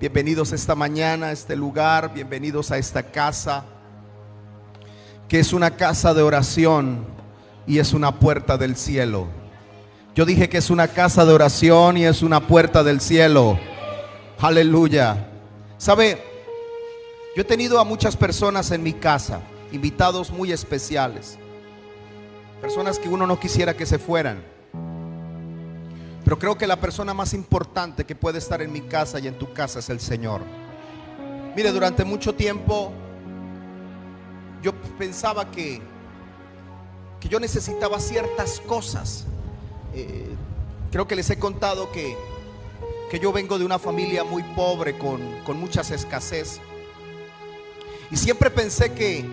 Bienvenidos esta mañana a este lugar, bienvenidos a esta casa, que es una casa de oración y es una puerta del cielo. Yo dije que es una casa de oración y es una puerta del cielo. Aleluya. ¿Sabe? Yo he tenido a muchas personas en mi casa, invitados muy especiales, personas que uno no quisiera que se fueran. Pero creo que la persona más importante que puede estar en mi casa y en tu casa es el Señor. Mire, durante mucho tiempo yo pensaba que yo necesitaba ciertas cosas. Creo que les he contado que yo vengo de una familia muy pobre, con muchas escasez. Y siempre pensé que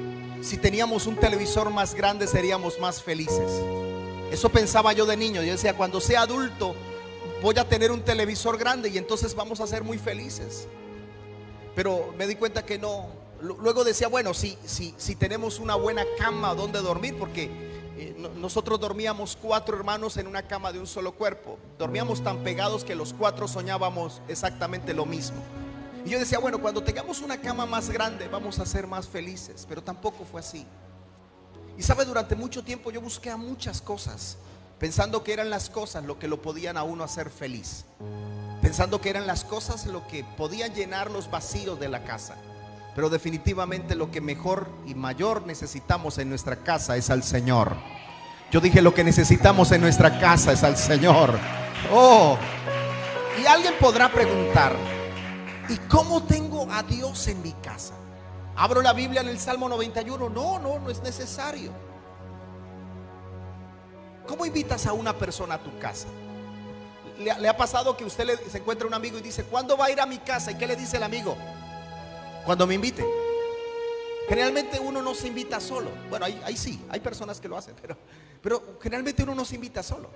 si teníamos un televisor más grande seríamos más felices. Eso pensaba yo de niño. Yo decía, cuando sea adulto voy a tener un televisor grande y entonces vamos a ser muy felices. Pero me di cuenta que no. Luego decía, bueno, si tenemos una buena cama donde dormir, porque nosotros dormíamos 4 hermanos en una cama de un solo cuerpo. Dormíamos tan pegados que los 4 soñábamos exactamente lo mismo. Y yo decía, bueno, cuando tengamos una cama más grande vamos a ser más felices. Pero tampoco fue así. Y sabe, durante mucho tiempo yo busqué a muchas cosas, pensando que eran las cosas lo que lo podían a uno hacer feliz, pensando que eran las cosas lo que podían llenar los vacíos de la casa. Pero definitivamente lo que mejor y mayor necesitamos en nuestra casa es al Señor. Yo dije, lo que necesitamos en nuestra casa es al Señor. Oh, y alguien podrá preguntar, ¿y cómo tengo a Dios en mi casa? Abro la Biblia en el Salmo 91. No es necesario. ¿Cómo invitas a una persona a tu casa? ¿Le ha pasado que usted se encuentra un amigo y dice, ¿cuándo va a ir a mi casa? ¿Y qué le dice el amigo? Cuando me invite. Generalmente uno no se invita solo. Bueno, ahí sí, hay personas que lo hacen, pero generalmente uno no se invita solo.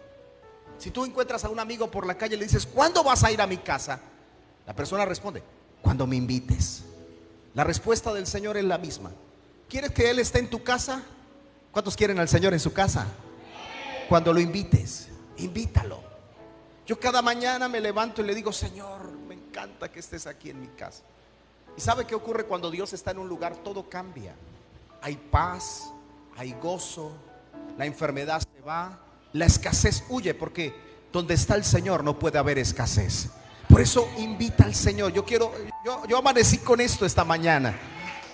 Si tú encuentras a un amigo por la calle y le dices, ¿cuándo vas a ir a mi casa? La persona responde, cuando me invites. La respuesta del Señor es la misma. ¿Quieres que Él esté en tu casa? ¿Cuántos quieren al Señor en su casa? Cuando lo invites, invítalo. Yo cada mañana me levanto y le digo, Señor, me encanta que estés aquí en mi casa. ¿Y sabe qué ocurre cuando Dios está en un lugar? Todo cambia. Hay paz, hay gozo, la enfermedad se va, la escasez huye, porque donde está el Señor no puede haber escasez. Por eso invita al Señor. Yo amanecí con esto esta mañana.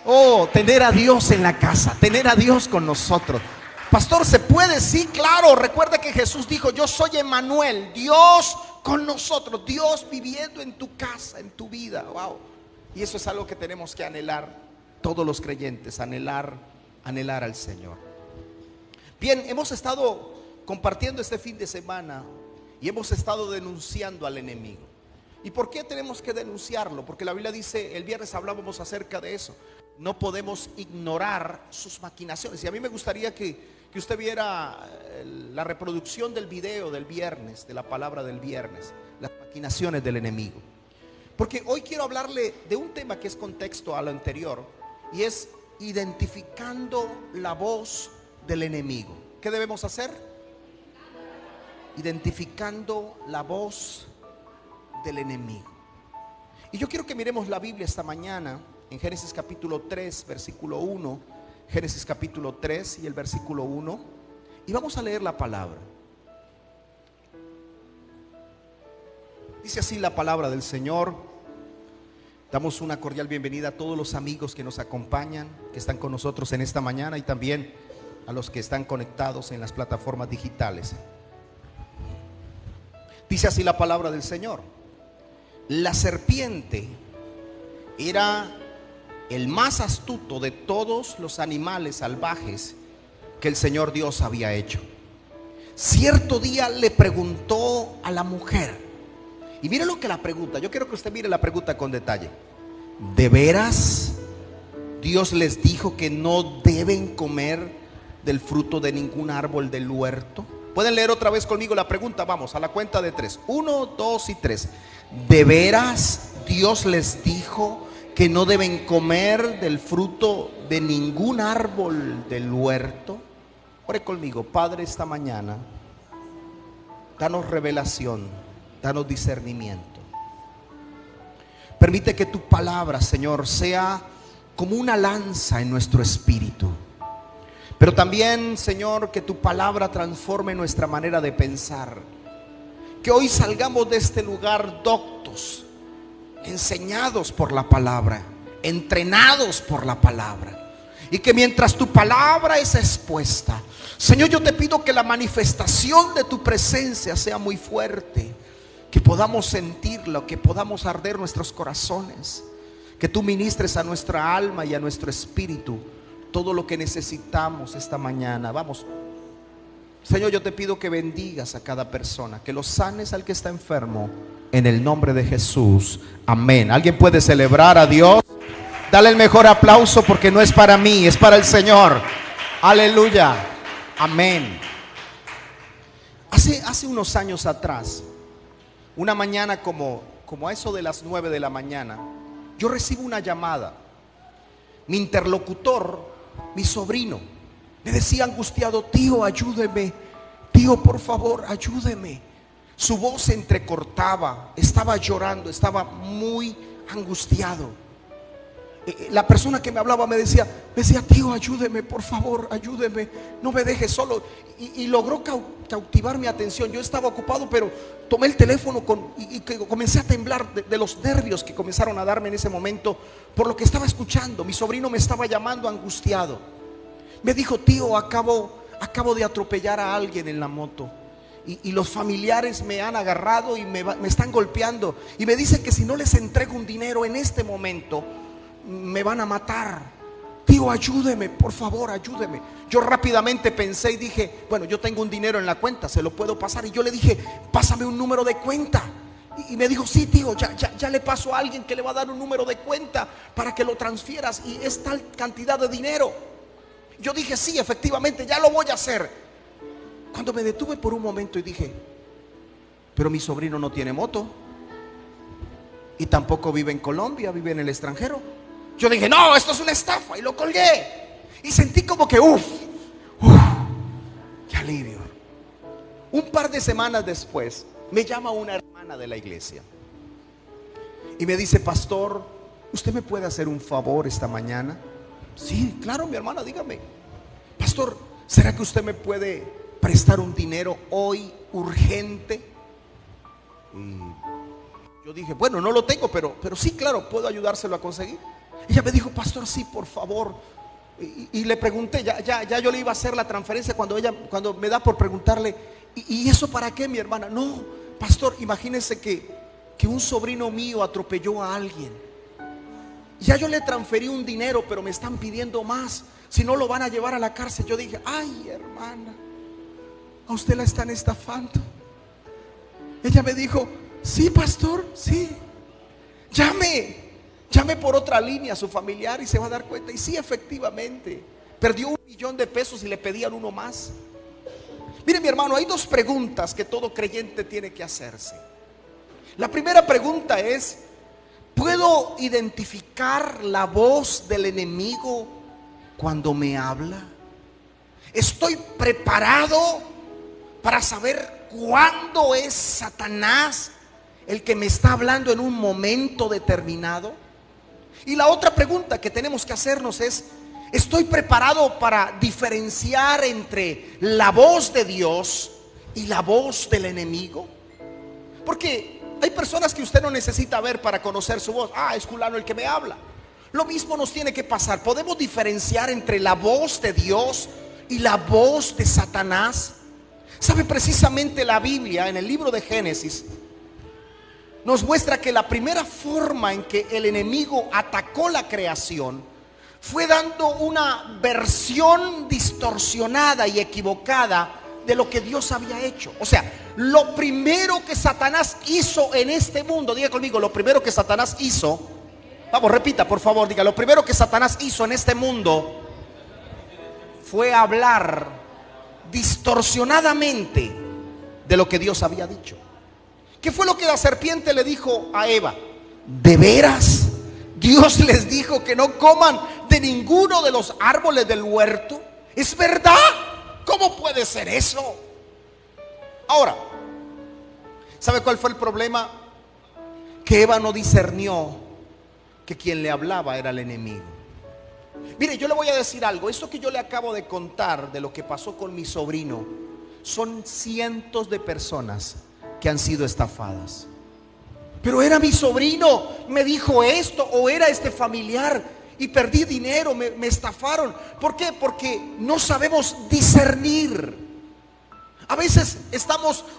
Oh, tener a Dios en la casa, tener a Dios con nosotros. Pastor, ¿se puede? Sí, claro. Recuerda que Jesús dijo, yo soy Emmanuel, Dios con nosotros, Dios viviendo en tu casa, en tu vida. Wow. Y eso es algo que tenemos que anhelar todos los creyentes, anhelar al Señor. Bien, hemos estado compartiendo este fin de semana y hemos estado denunciando al enemigo. ¿Y por qué tenemos que denunciarlo? Porque la Biblia dice, el viernes hablábamos acerca de eso, no podemos ignorar sus maquinaciones. Y a mí me gustaría que usted viera la reproducción del video del viernes, de la palabra del viernes, las maquinaciones del enemigo. Porque hoy quiero hablarle de un tema que es contexto a lo anterior, y es identificando la voz del enemigo. ¿Qué debemos hacer? Identificando la voz del enemigo. Y yo quiero que miremos la Biblia esta mañana en Génesis capítulo 3 versículo 1. Génesis capítulo 3 y el versículo 1. Y vamos a leer la palabra. Dice así la palabra del Señor. Damos una cordial bienvenida a todos los amigos que nos acompañan, que están con nosotros en esta mañana, y también a los que están conectados en las plataformas digitales. Dice así la palabra del Señor. La serpiente era el más astuto de todos los animales salvajes que el Señor Dios había hecho. Cierto día le preguntó a la mujer, y mire lo que la pregunta. Yo quiero que usted mire la pregunta con detalle. ¿De veras Dios les dijo que no deben comer del fruto de ningún árbol del huerto? Pueden leer otra vez conmigo la pregunta. Vamos, a la cuenta de 3. 1, 2 y 3. ¿De veras Dios les dijo que no deben comer del fruto de ningún árbol del huerto? Ore conmigo. Padre, esta mañana danos revelación, danos discernimiento. Permite que tu palabra, Señor, sea como una lanza en nuestro espíritu. Pero también, Señor, que tu palabra transforme nuestra manera de pensar. Que hoy salgamos de este lugar doctos, enseñados por la palabra, entrenados por la palabra. Y que mientras tu palabra es expuesta, Señor, yo te pido que la manifestación de tu presencia sea muy fuerte. Que podamos sentirlo, que podamos arder nuestros corazones. Que tú ministres a nuestra alma y a nuestro espíritu todo lo que necesitamos esta mañana. Vamos, Señor, yo te pido que bendigas a cada persona, que lo sanes al que está enfermo, en el nombre de Jesús, amén. ¿Alguien puede celebrar a Dios? Dale el mejor aplauso, porque no es para mí, es para el Señor. Aleluya, amén. Hace unos años atrás, una mañana como a eso de las 9 de la mañana, yo recibo una llamada. Mi interlocutor, mi sobrino, me decía angustiado: tío, ayúdeme, tío, por favor, ayúdeme. Su voz se entrecortaba, estaba llorando, estaba muy angustiado. La persona que me hablaba me decía: tío, ayúdeme, por favor, ayúdeme, no me deje solo. Y logró cautivar mi atención. Yo estaba ocupado, pero tomé el teléfono y comencé a temblar de los nervios que comenzaron a darme en ese momento por lo que estaba escuchando. Mi sobrino me estaba llamando angustiado. Me dijo: tío, acabo de atropellar a alguien en la moto. Y los familiares me han agarrado y me están golpeando. Y me dicen que si no les entrego un dinero en este momento, me van a matar. Tío, ayúdeme, por favor, ayúdeme. Yo rápidamente pensé y dije: bueno, yo tengo un dinero en la cuenta, se lo puedo pasar. Y yo le dije: pásame un número de cuenta. Y me dijo: sí, tío, ya le paso a alguien que le va a dar un número de cuenta para que lo transfieras, y es tal cantidad de dinero. Yo dije: sí, efectivamente, ya lo voy a hacer. Cuando me detuve por un momento y dije: pero mi sobrino no tiene moto y tampoco vive en Colombia, vive en el extranjero. Yo dije: no, esto es una estafa, y lo colgué. Y sentí como que qué alivio. Un par de semanas después me llama una hermana de la iglesia y me dice: pastor, ¿usted me puede hacer un favor esta mañana? Sí, claro, mi hermana, dígame. Pastor, ¿será que usted me puede prestar un dinero hoy urgente? Y yo dije: bueno, no lo tengo, pero sí, claro, puedo ayudárselo a conseguir. Ella me dijo: pastor, sí, por favor. Y le pregunté, ya yo le iba a hacer la transferencia cuando me da por preguntarle: ¿y eso para qué, mi hermana? No, pastor, imagínese que un sobrino mío atropelló a alguien. Ya yo le transferí un dinero, pero me están pidiendo más. Si no, lo van a llevar a la cárcel. Yo dije: ay, hermana, a usted la están estafando. Ella me dijo: sí, pastor, sí, llame por otra línea a su familiar y se va a dar cuenta. Y sí, efectivamente, perdió $1,000,000 y le pedían uno más. Mire, mi hermano, hay dos preguntas que todo creyente tiene que hacerse. La primera pregunta es: ¿puedo identificar la voz del enemigo cuando me habla? ¿Estoy preparado para saber cuándo es Satanás el que me está hablando en un momento determinado? Y la otra pregunta que tenemos que hacernos es: ¿estoy preparado para diferenciar entre la voz de Dios y la voz del enemigo? Porque hay personas que usted no necesita ver para conocer su voz. Es fulano el que me habla. Lo mismo nos tiene que pasar. ¿Podemos diferenciar entre la voz de Dios y la voz de Satanás? ¿Sabe? Precisamente la Biblia, en el libro de Génesis, nos muestra que la primera forma en que el enemigo atacó la creación fue dando una versión distorsionada y equivocada de lo que Dios había hecho. O sea, lo primero que Satanás hizo en este mundo, diga conmigo, lo primero que Satanás hizo, vamos, repita por favor, diga: lo primero que Satanás hizo en este mundo fue hablar distorsionadamente de lo que Dios había dicho. ¿Qué fue lo que la serpiente le dijo a Eva? ¿De veras Dios les dijo que no coman de ninguno de los árboles del huerto? ¿Es verdad? ¿Cómo puede ser eso? Ahora, ¿sabe cuál fue el problema? Que Eva no discernió que quien le hablaba era el enemigo. Mire, yo le voy a decir algo. Esto que yo le acabo de contar de lo que pasó con mi sobrino, son cientos de personas que han sido estafadas. Pero era mi sobrino, me dijo esto, o era este familiar y perdí dinero, me estafaron. ¿Por qué? Porque no sabemos discernir. A veces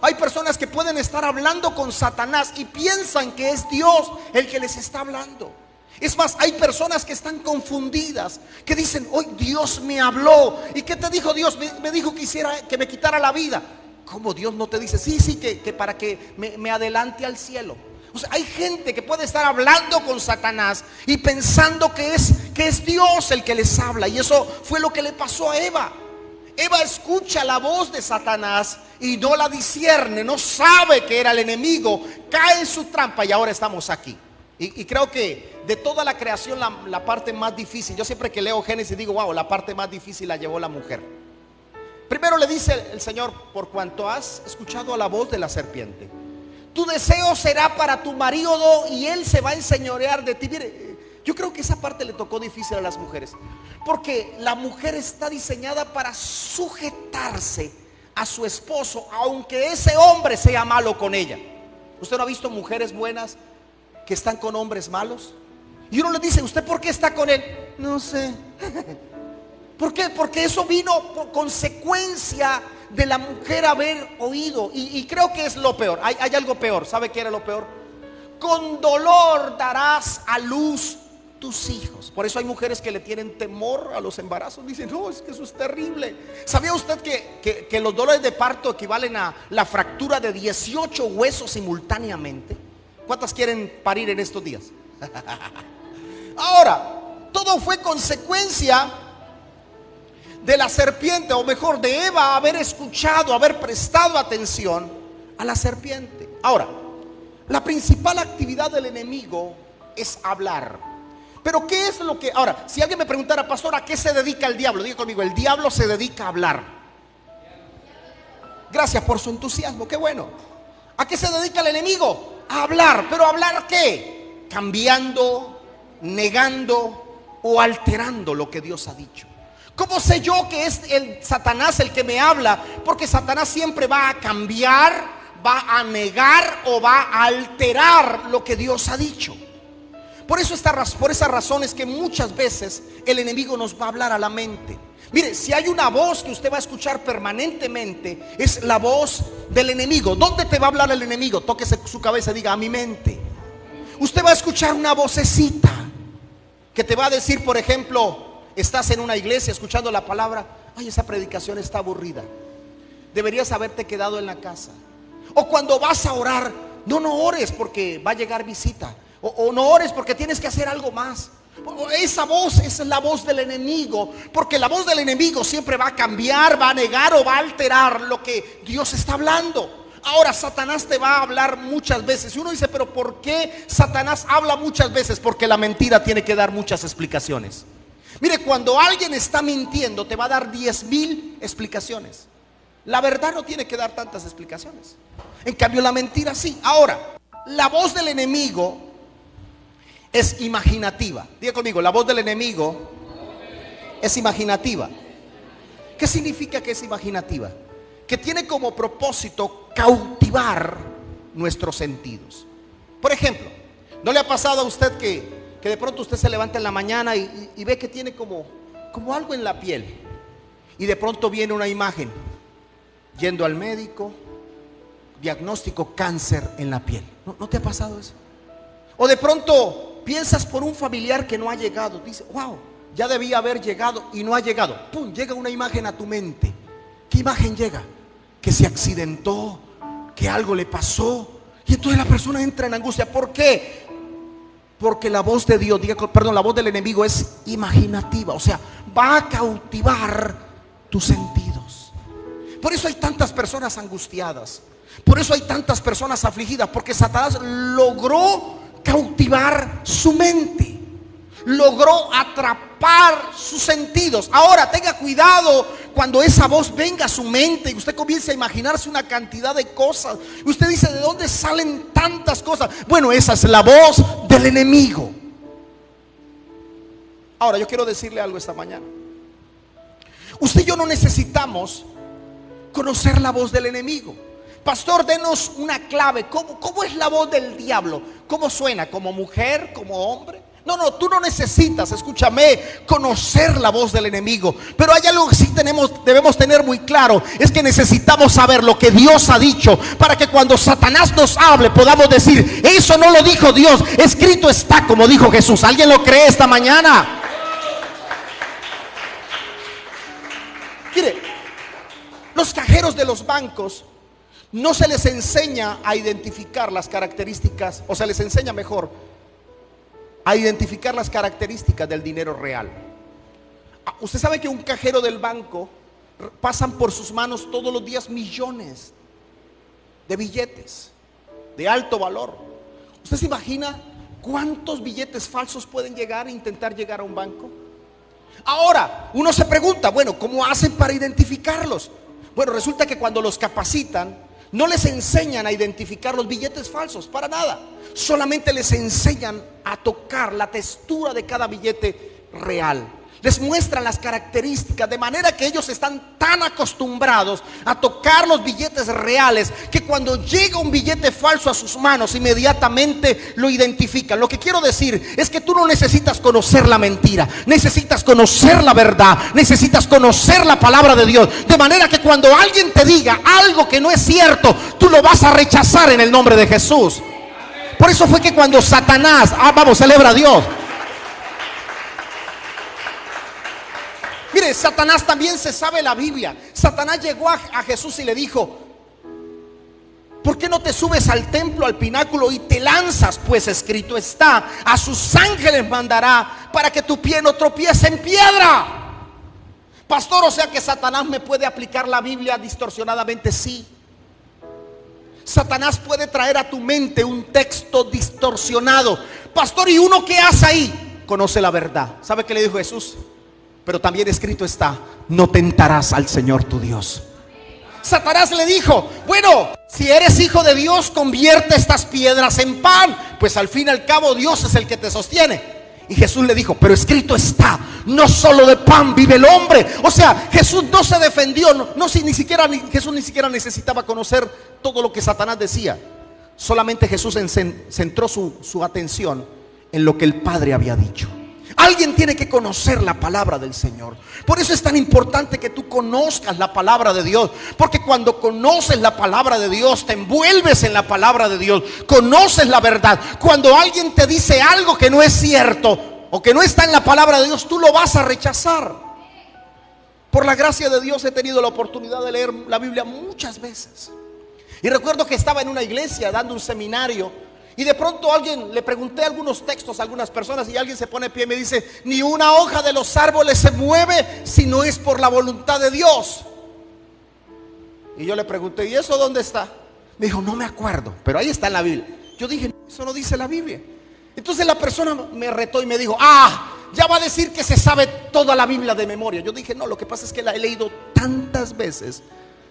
hay personas que pueden estar hablando con Satanás y piensan que es Dios el que les está hablando. Es más, hay personas que están confundidas, que dicen: hoy Dios me habló. ¿Y qué te dijo Dios? Me dijo que me quitara la vida. ¿Cómo Dios no te dice? Sí, que para que me adelante al cielo. O sea, hay gente que puede estar hablando con Satanás y pensando que es Dios el que les habla. Y eso fue lo que le pasó a Eva. Eva escucha la voz de Satanás y no la discierne, no sabe que era el enemigo, cae en su trampa y ahora estamos aquí. Y creo que de toda la creación la parte más difícil, yo siempre que leo Génesis digo: wow, la parte más difícil la llevó la mujer. Primero le dice el Señor: por cuanto has escuchado a la voz de la serpiente, tu deseo será para tu marido y él se va a enseñorear de ti. Mire, yo creo que esa parte le tocó difícil a las mujeres, porque la mujer está diseñada para sujetarse a su esposo, aunque ese hombre sea malo con ella. ¿Usted no ha visto mujeres buenas que están con hombres malos? Y uno le dice: ¿usted por qué está con él? No sé. ¿Por qué? Porque eso vino por consecuencia de la mujer haber oído. Y creo que es lo peor. Hay algo peor. ¿Sabe qué era lo peor? Con dolor darás a luz tus hijos. Por eso hay mujeres que le tienen temor a los embarazos. Dicen: no, es que eso es terrible. ¿Sabía usted que los dolores de parto equivalen a la fractura de 18 huesos simultáneamente? ¿Cuántas quieren parir en estos días? Ahora, todo fue consecuencia de la serpiente, o mejor, de Eva haber escuchado, haber prestado atención a la serpiente. Ahora, la principal actividad del enemigo es hablar. Pero ¿qué es lo que? Ahora, si alguien me preguntara: pastor, ¿a qué se dedica el diablo? Diga conmigo: el diablo se dedica a hablar. Gracias por su entusiasmo, qué bueno. ¿A qué se dedica el enemigo? A hablar. ¿Pero hablar qué? Cambiando, negando o alterando lo que Dios ha dicho. ¿Cómo sé yo que es el Satanás el que me habla? Porque Satanás siempre va a cambiar, va a negar o va a alterar lo que Dios ha dicho. Por esa razón es que muchas veces el enemigo nos va a hablar a la mente. Mire, si hay una voz que usted va a escuchar permanentemente, es la voz del enemigo. ¿Dónde te va a hablar el enemigo? Tóquese su cabeza y diga: a mi mente. Usted va a escuchar una vocecita que te va a decir, por ejemplo, estás en una iglesia escuchando la palabra: ay, esa predicación está aburrida, deberías haberte quedado en la casa. O cuando vas a orar: no ores porque va a llegar visita. O no ores porque tienes que hacer algo más. Esa voz es la voz del enemigo, porque la voz del enemigo siempre va a cambiar, va a negar o va a alterar lo que Dios está hablando. Ahora, Satanás te va a hablar muchas veces. Y uno dice: pero ¿por qué Satanás habla muchas veces? Porque la mentira tiene que dar muchas explicaciones. Mire, cuando alguien está mintiendo, te va a dar 10,000 explicaciones. La verdad no tiene que dar tantas explicaciones. En cambio, la mentira sí. Ahora, la voz del enemigo es imaginativa. Diga conmigo: la voz del enemigo es imaginativa. ¿Qué significa que es imaginativa? Que tiene como propósito cautivar nuestros sentidos. Por ejemplo, ¿no le ha pasado a usted que de pronto usted se levanta en la mañana y ve que tiene como algo en la piel? Y de pronto viene una imagen: yendo al médico, diagnóstico: cáncer en la piel. ¿No te ha pasado eso? O de pronto piensas por un familiar que no ha llegado. Dice: wow, ya debía haber llegado y no ha llegado. Pum, llega una imagen a tu mente. ¿Qué imagen llega? Que se accidentó, que algo le pasó. Y entonces la persona entra en angustia. ¿Por qué? Porque la voz de Dios, la voz del enemigo es imaginativa. O sea, va a cautivar tus sentidos. Por eso hay tantas personas angustiadas. Por eso hay tantas personas afligidas. Porque Satanás logró cautivar su mente, logró atrapar sus sentidos. Ahora, tenga cuidado cuando esa voz venga a su mente y usted comience a imaginarse una cantidad de cosas. Usted dice: ¿de dónde salen tantas cosas? Bueno, esa es la voz del enemigo. Ahora, yo quiero decirle algo esta mañana. Usted y yo no necesitamos conocer la voz del enemigo. Pastor, denos una clave. ¿Cómo es la voz del diablo? ¿Cómo suena? ¿Como mujer? ¿Como hombre? No, tú no necesitas, escúchame, conocer la voz del enemigo. Pero hay algo que sí debemos tener muy claro. Es que necesitamos saber lo que Dios ha dicho, para que cuando Satanás nos hable podamos decir: eso no lo dijo Dios, escrito está, como dijo Jesús. ¿Alguien lo cree esta mañana? Mire, los cajeros de los bancos no se les enseña a identificar las características, o se les enseña mejor a identificar las características del dinero real. Usted sabe que un cajero del banco pasan por sus manos todos los días millones de billetes de alto valor. ¿Usted se imagina cuántos billetes falsos pueden intentar llegar a un banco? Ahora, uno se pregunta, bueno, ¿cómo hacen para identificarlos? Bueno, resulta que cuando los capacitan, no les enseñan a identificar los billetes falsos, para nada. Solamente les enseñan a tocar la textura de cada billete real. Les muestran las características, de manera que ellos están tan acostumbrados a tocar los billetes reales, que cuando llega un billete falso a sus manos, inmediatamente lo identifican. Lo que quiero decir es que tú no necesitas conocer la mentira, necesitas conocer la verdad, necesitas conocer la palabra de Dios, de manera que cuando alguien te diga algo que no es cierto, tú lo vas a rechazar en el nombre de Jesús. Por eso fue que cuando Satanás, celebra a Dios. Mire, Satanás también se sabe la Biblia. Satanás llegó a Jesús y le dijo: ¿por qué no te subes al templo, al pináculo, y te lanzas? Pues escrito está: a sus ángeles mandará para que tu pie no tropiece en piedra. Pastor, o sea que Satanás me puede aplicar la Biblia distorsionadamente. Sí. Satanás puede traer a tu mente un texto distorsionado. Pastor, ¿y uno qué hace ahí? Conoce la verdad. ¿Sabe qué le dijo Jesús? Pero también escrito está: no tentarás al Señor tu Dios. Satanás le dijo: bueno, si eres hijo de Dios, convierte estas piedras en pan, pues al fin y al cabo Dios es el que te sostiene. Y Jesús le dijo: pero escrito está, no solo de pan vive el hombre. O sea, Jesús no se defendió, Jesús ni siquiera necesitaba conocer todo lo que Satanás decía. Solamente Jesús centró su atención en lo que el Padre había dicho. Alguien tiene que conocer la palabra del Señor. Por eso es tan importante que tú conozcas la palabra de Dios, porque cuando conoces la palabra de Dios, te envuelves en la palabra de Dios, conoces la verdad. Cuando alguien te dice algo que no es cierto o que no está en la palabra de Dios, tú lo vas a rechazar. Por la gracia de Dios he tenido la oportunidad de leer la Biblia muchas veces. Y recuerdo que estaba en una iglesia dando un seminario, y de pronto le pregunté algunos textos a algunas personas, y alguien se pone de pie y me dice: ni una hoja de los árboles se mueve si no es por la voluntad de Dios. Y yo le pregunté: ¿y eso dónde está? Me dijo: no me acuerdo, pero ahí está en la Biblia. Yo dije: eso no dice la Biblia. Entonces la persona me retó y me dijo: ya va a decir que se sabe toda la Biblia de memoria. Yo dije: no, lo que pasa es que la he leído tantas veces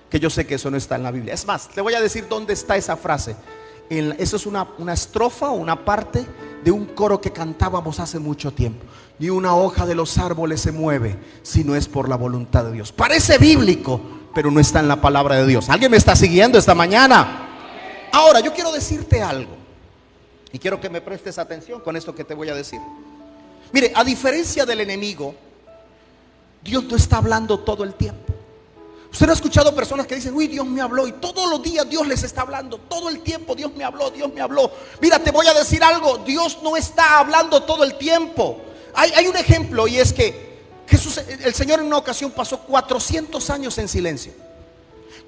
que yo sé que eso no está en la Biblia. Es más, te voy a decir dónde está esa frase. Eso es una estrofa o una parte de un coro que cantábamos hace mucho tiempo. Ni una hoja de los árboles se mueve si no es por la voluntad de Dios. Parece bíblico, pero no está en la palabra de Dios. ¿Alguien me está siguiendo esta mañana? Ahora, yo quiero decirte algo, y quiero que me prestes atención con esto que te voy a decir. Mire, a diferencia del enemigo, Dios no está hablando todo el tiempo. Usted no ha escuchado personas que dicen: uy, Dios me habló, y todos los días Dios les está hablando, todo el tiempo Dios me habló, Dios me habló. Mira, te voy a decir algo: Dios no está hablando todo el tiempo. Hay un ejemplo, y es que el Señor en una ocasión pasó 400 años en silencio,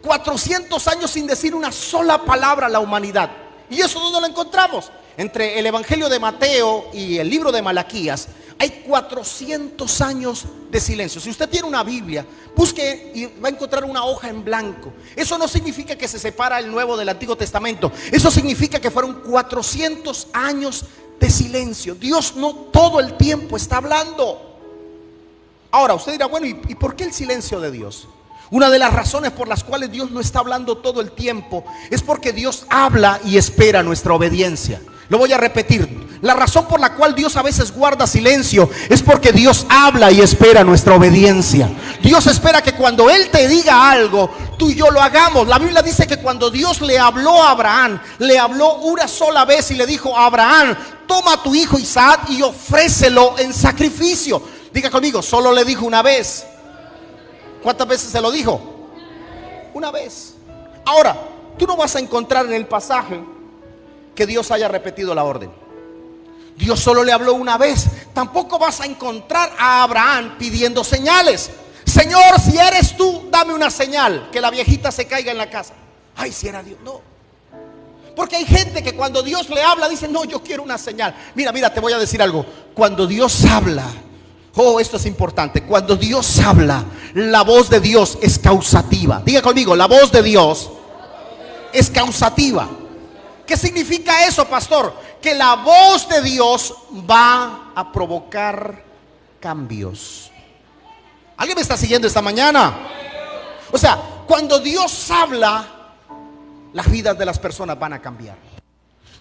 400 años sin decir una sola palabra a la humanidad. ¿Y eso dónde lo encontramos? Entre el Evangelio de Mateo y el libro de Malaquías hay 400 años de silencio. Si usted tiene una Biblia, busque y va a encontrar una hoja en blanco. Eso no significa que se separa el Nuevo del Antiguo Testamento. Eso significa que fueron 400 años de silencio. Dios no todo el tiempo está hablando. Ahora usted dirá: bueno, ¿y por qué el silencio de Dios? Una de las razones por las cuales Dios no está hablando todo el tiempo es porque Dios habla y espera nuestra obediencia. Lo voy a repetir: La razón por la cual Dios a veces guarda silencio es porque Dios habla y espera nuestra obediencia. Dios espera que cuando Él te diga algo, tú y yo lo hagamos. La Biblia dice que cuando Dios le habló a Abraham, le habló una sola vez y le dijo: Abraham, toma a tu hijo Isaac y ofrécelo en sacrificio. Diga conmigo, solo le dijo una vez. ¿Cuántas veces se lo dijo? Una vez. Ahora, tú no vas a encontrar en el pasaje que Dios haya repetido la orden. Dios solo le habló una vez. Tampoco vas a encontrar a Abraham pidiendo señales. Señor, si eres tú, dame una señal, que la viejita se caiga en la casa. Ay, si era Dios. No. Porque hay gente que cuando Dios le habla dice: no, yo quiero una señal. Mira, te voy a decir algo. Cuando Dios habla, esto es importante. Cuando Dios habla, la voz de Dios es causativa. Diga conmigo, la voz de Dios es causativa. ¿Qué significa eso, pastor? Que la voz de Dios va a provocar cambios. ¿Alguien me está siguiendo esta mañana? O sea, cuando Dios habla, las vidas de las personas van a cambiar.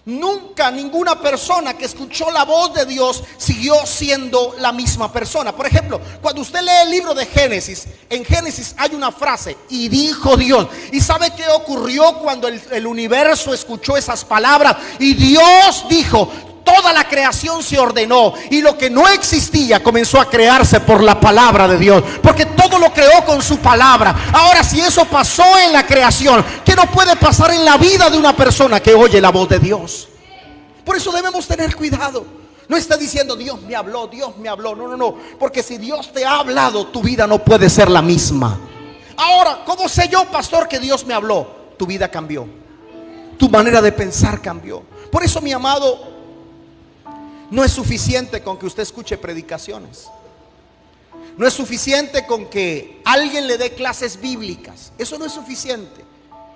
Nunca ninguna persona que escuchó la voz de Dios siguió siendo la misma persona. Por ejemplo, cuando usted lee el libro de Génesis, en Génesis hay una frase: y dijo Dios. ¿Y sabe qué ocurrió cuando el universo escuchó esas palabras? Y Dios dijo. Toda la creación se ordenó y lo que no existía comenzó a crearse por la palabra de Dios, porque todo lo creó con su palabra. Ahora, si eso pasó en la creación, ¿qué no puede pasar en la vida de una persona que oye la voz de Dios? Por eso debemos tener cuidado. No está diciendo: Dios me habló, Dios me habló. No, porque si Dios te ha hablado, tu vida no puede ser la misma. Ahora, ¿cómo sé yo, pastor, que Dios me habló? Tu vida cambió, tu manera de pensar cambió. Por eso, mi amado, no es suficiente con que usted escuche predicaciones. No es suficiente con que alguien le dé clases bíblicas. Eso no es suficiente.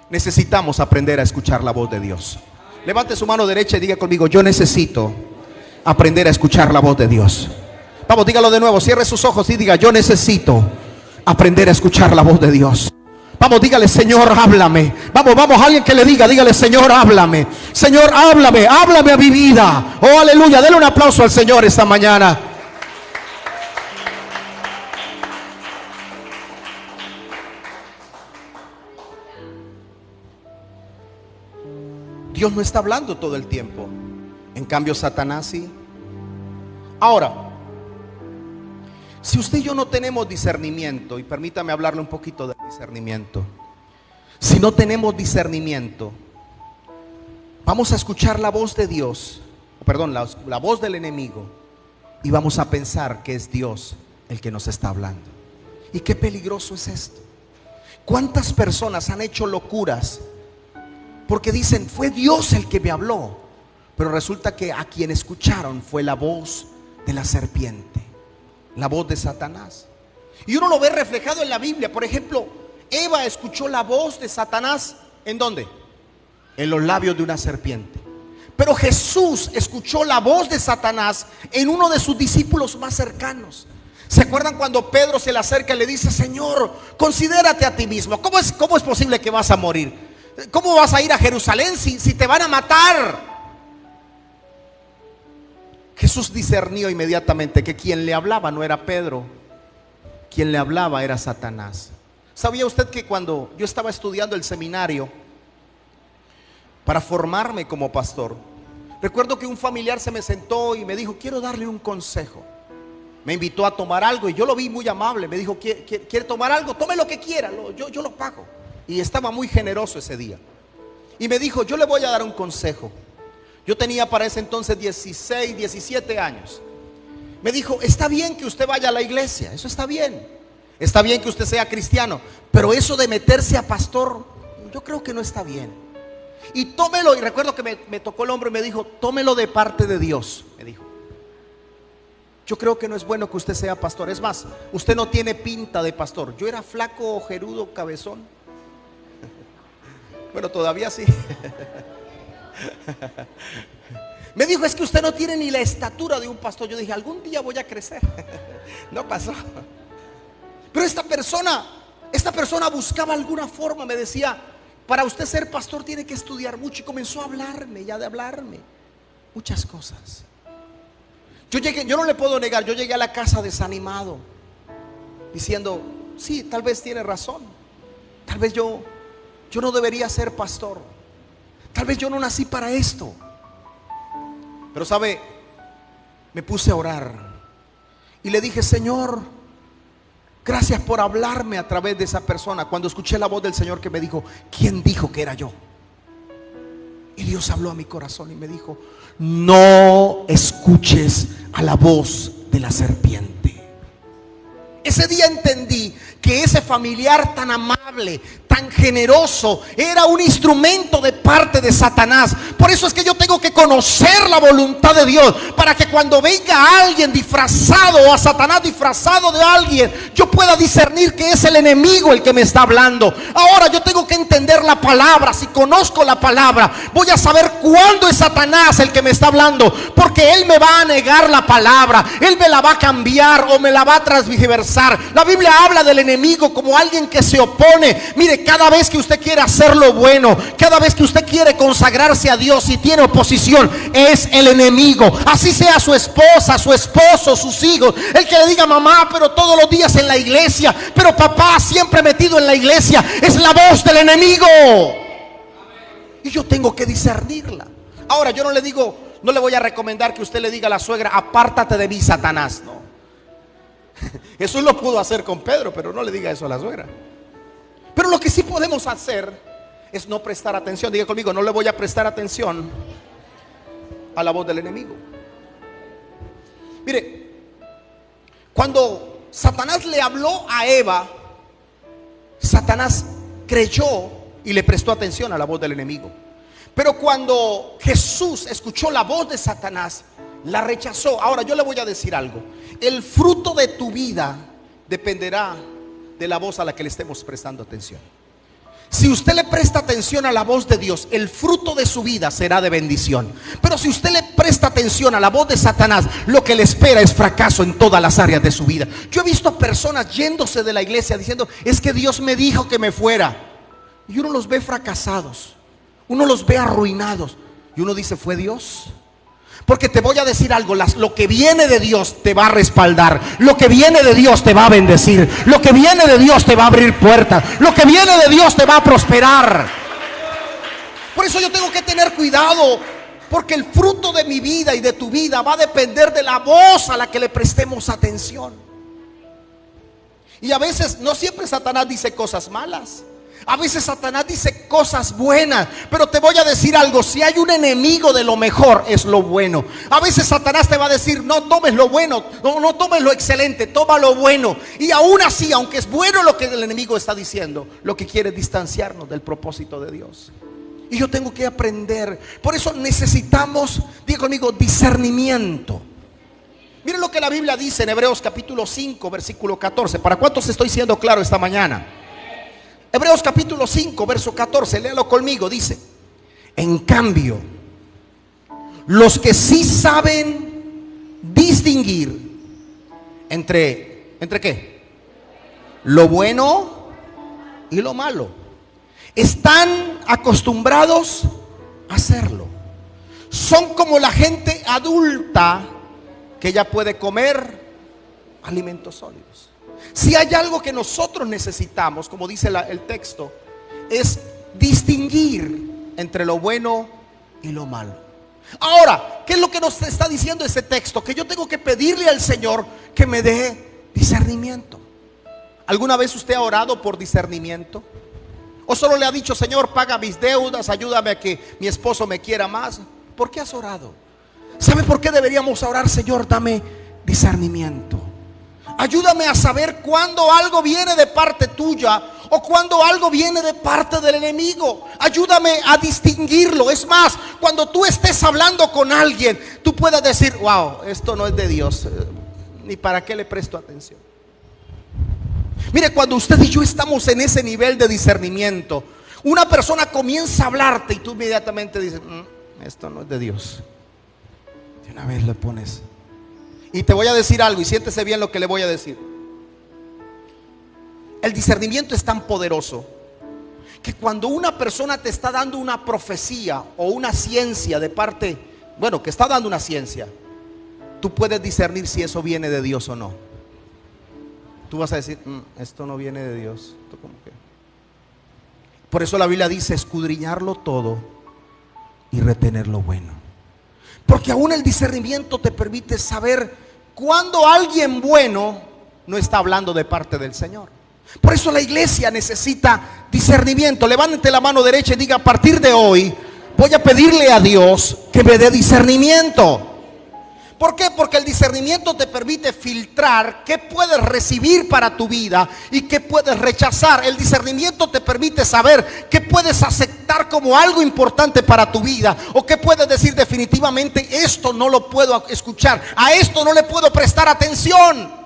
Necesitamos aprender a escuchar la voz de Dios. Levante su mano derecha y diga conmigo: yo necesito aprender a escuchar la voz de Dios. Vamos, dígalo de nuevo. Cierre sus ojos y diga: yo necesito aprender a escuchar la voz de Dios. Vamos, dígale: Señor, háblame. Vamos, alguien que le diga, dígale: Señor, háblame. Señor, háblame a mi vida. Oh, aleluya. Dele un aplauso al Señor esta mañana. Dios no está hablando todo el tiempo. En cambio, Satanás sí. Ahora, si usted y yo no tenemos discernimiento, y permítame hablarle un poquito del discernimiento. Si no tenemos discernimiento, vamos a escuchar la voz de Dios, la voz del enemigo, y vamos a pensar que es Dios el que nos está hablando. Y qué peligroso es esto. ¿Cuántas personas han hecho locuras porque dicen: fue Dios el que me habló? Pero resulta que a quien escucharon fue la voz de la serpiente, la voz de Satanás. Y uno lo ve reflejado en la Biblia. Por ejemplo, Eva escuchó la voz de Satanás. ¿En dónde? En los labios de una serpiente. Pero Jesús escuchó la voz de Satanás en uno de sus discípulos más cercanos. ¿Se acuerdan cuando Pedro se le acerca y le dice: Señor, considérate a ti mismo. ¿Cómo es posible que vas a morir? ¿Cómo vas a ir a Jerusalén si te van a matar? Jesús discernió inmediatamente que quien le hablaba no era Pedro, quien le hablaba era Satanás. ¿Sabía usted que cuando yo estaba estudiando el seminario para formarme como pastor, recuerdo que un familiar se me sentó y me dijo: quiero darle un consejo? Me invitó a tomar algo y yo lo vi muy amable. Me dijo: ¿quiere tomar algo? Tome lo que quiera, yo lo pago. Y estaba muy generoso ese día. Y me dijo: yo le voy a dar un consejo. Yo tenía para ese entonces 16, 17 años. Me dijo: está bien que usted vaya a la iglesia, eso está bien. Está bien que usted sea cristiano, pero eso de meterse a pastor, yo creo que no está bien. Y tómelo, y recuerdo que me tocó el hombro y me dijo: tómelo de parte de Dios. Me dijo: yo creo que no es bueno que usted sea pastor. Es más, usted no tiene pinta de pastor. Yo era flaco, ojerudo, cabezón. Bueno, todavía sí. Me dijo: es que usted no tiene ni la estatura de un pastor. Yo dije: algún día voy a crecer. No pasó. Pero esta persona buscaba alguna forma. Me decía: para usted ser pastor tiene que estudiar mucho. Y comenzó a hablarme, ya de hablarme muchas cosas. Yo no le puedo negar, yo llegué a la casa desanimado, diciendo, sí, tal vez tiene razón. Tal vez yo no debería ser pastor. Tal vez yo no nací para esto. Pero sabe, me puse a orar y le dije, Señor, gracias por hablarme a través de esa persona. Cuando escuché la voz del Señor que me dijo, ¿quién dijo que era yo? Y Dios habló a mi corazón y me dijo, no escuches a la voz de la serpiente. Ese día entendí que ese familiar tan amable, tan generoso, era un instrumento de parte de Satanás. Por eso es que yo tengo que conocer la voluntad de Dios, para que cuando venga alguien disfrazado, o a Satanás disfrazado de alguien, yo pueda discernir que es el enemigo el que me está hablando. Ahora yo tengo que entender la palabra. Si conozco la palabra, voy a saber cuándo es Satanás el que me está hablando, porque él me va a negar la palabra, él me la va a cambiar o me la va a transversar. La Biblia habla del enemigo como alguien que se opone. Mire, cada vez que usted quiere hacer lo bueno, cada vez que usted quiere consagrarse a Dios y tiene oposición, es el enemigo. Así sea su esposa, su esposo, sus hijos, el que le diga, mamá, pero todos los días en la iglesia, pero papá, siempre metido en la iglesia, es la voz del enemigo. Y yo tengo que discernirla. Ahora, yo no le digo, no le voy a recomendar que usted le diga a la suegra, apártate de mí, Satanás. No. Eso lo pudo hacer con Pedro, pero no le diga eso a la suegra. Pero lo que sí podemos hacer es no prestar atención. Diga conmigo, no le voy a prestar atención a la voz del enemigo. Mire, cuando Satanás le habló a Eva, Satanás creyó y le prestó atención a la voz del enemigo. Pero cuando Jesús escuchó la voz de Satanás, la rechazó. Ahora yo le voy a decir algo. El fruto de tu vida dependerá de la voz a la que le estemos prestando atención. Si usted le presta atención a la voz de Dios, el fruto de su vida será de bendición. Pero si usted le presta atención a la voz de Satanás, lo que le espera es fracaso en todas las áreas de su vida. Yo he visto personas yéndose de la iglesia diciendo, es que Dios me dijo que me fuera. Y uno los ve fracasados, uno los ve arruinados. Y uno dice, ¿fue Dios? Porque te voy a decir algo, lo que viene de Dios te va a respaldar, lo que viene de Dios te va a bendecir, lo que viene de Dios te va a abrir puertas, lo que viene de Dios te va a prosperar. Por eso yo tengo que tener cuidado, porque el fruto de mi vida y de tu vida va a depender de la voz a la que le prestemos atención. Y a veces, no siempre Satanás dice cosas malas. A veces Satanás dice cosas buenas, pero te voy a decir algo, si hay un enemigo de lo mejor, es lo bueno. A veces Satanás te va a decir, no tomes lo bueno, no tomes lo excelente, toma lo bueno. Y aún así, aunque es bueno lo que el enemigo está diciendo, lo que quiere es distanciarnos del propósito de Dios. Y yo tengo que aprender. Por eso necesitamos, diga conmigo, discernimiento. Miren lo que la Biblia dice en Hebreos capítulo 5, versículo 14. ¿Para cuántos estoy siendo claro esta mañana? Hebreos capítulo 5, verso 14, léalo conmigo, dice: en cambio, los que sí saben distinguir entre ¿qué? Lo bueno y lo malo, están acostumbrados a hacerlo. Son como la gente adulta que ya puede comer alimentos sólidos. Si hay algo que nosotros necesitamos, como dice el texto, es distinguir entre lo bueno y lo malo. Ahora, ¿qué es lo que nos está diciendo ese texto? Que yo tengo que pedirle al Señor que me dé discernimiento. ¿Alguna vez usted ha orado por discernimiento? ¿O solo le ha dicho, Señor, paga mis deudas, ayúdame a que mi esposo me quiera más? ¿Por qué has orado? ¿Sabe por qué deberíamos orar? Señor, dame discernimiento. Ayúdame a saber cuándo algo viene de parte tuya o cuándo algo viene de parte del enemigo. Ayúdame a distinguirlo. Es más, cuando tú estés hablando con alguien, tú puedas decir, wow, esto no es de Dios, ni para qué le presto atención. Mire, cuando usted y yo estamos en ese nivel de discernimiento, una persona comienza a hablarte y tú inmediatamente dices, esto no es de Dios. De una vez le pones. Y te voy a decir algo, y siéntese bien lo que le voy a decir. El discernimiento es tan poderoso que cuando una persona te está dando una profecía o una ciencia de parte, bueno, que está dando una ciencia, tú puedes discernir si eso viene de Dios o no. Tú vas a decir, esto no viene de Dios. ¿Esto cómo que? Por eso la Biblia dice escudriñarlo todo y retener lo bueno. Porque aún el discernimiento te permite saber cuando alguien bueno no está hablando de parte del Señor. Por eso la iglesia necesita discernimiento. Levántate la mano derecha y diga, a partir de hoy voy a pedirle a Dios que me dé discernimiento. ¿Por qué? Porque el discernimiento te permite filtrar qué puedes recibir para tu vida y qué puedes rechazar. El discernimiento te permite saber qué puedes aceptar como algo importante para tu vida, o qué puedes decir definitivamente esto no lo puedo escuchar, a esto no le puedo prestar atención.